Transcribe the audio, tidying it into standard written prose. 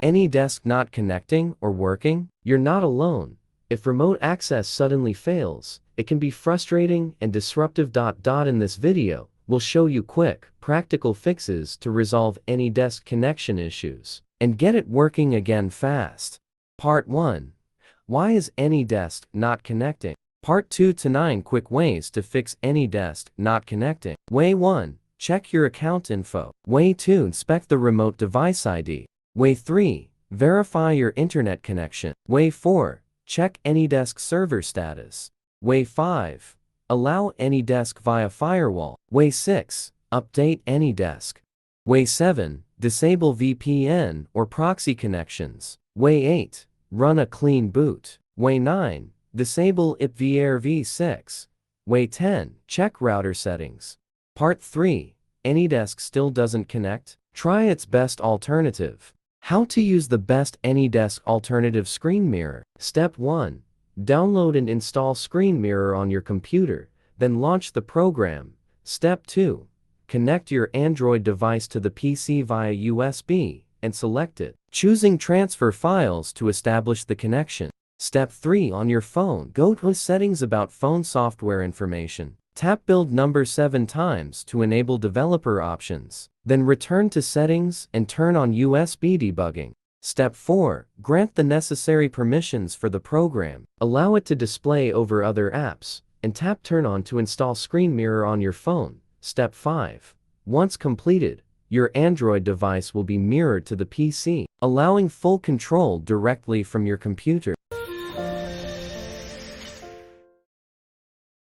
AnyDesk not connecting or working? You're not alone. If remote access suddenly fails, it can be frustrating and disruptive. In this video, we'll show you quick, practical fixes to resolve AnyDesk connection issues and get it working again fast. Part 1. Why is AnyDesk not connecting? Part 2 to 9 quick ways to fix AnyDesk not connecting. Way 1. Check your account info. Way 2. Inspect the remote device ID. Way 3. Verify your internet connection. Way 4. Check AnyDesk server status. Way 5. Allow AnyDesk via firewall. Way 6. Update AnyDesk. Way 7. Disable VPN or proxy connections. Way 8. Run a clean boot. Way 9. Disable IPv4 v6. Way 10. Check router settings. Part 3. AnyDesk still doesn't connect? Try its best alternative. How to use the best AnyDesk alternative screen mirror. Step 1. Download and install Screen Mirror on your computer, then launch the program. Step 2. Connect your Android device to the PC via USB and select it, choosing Transfer Files to establish the connection. Step 3. On your phone, go to Settings, About Phone Software Information. Tap Build number 7 times to enable developer options. Then return to Settings and turn on USB debugging. Step 4. Grant the necessary permissions for the program. Allow it to display over other apps, and tap Turn on to install Screen Mirror on your phone. Step 5. Once completed, your Android device will be mirrored to the PC, allowing full control directly from your computer.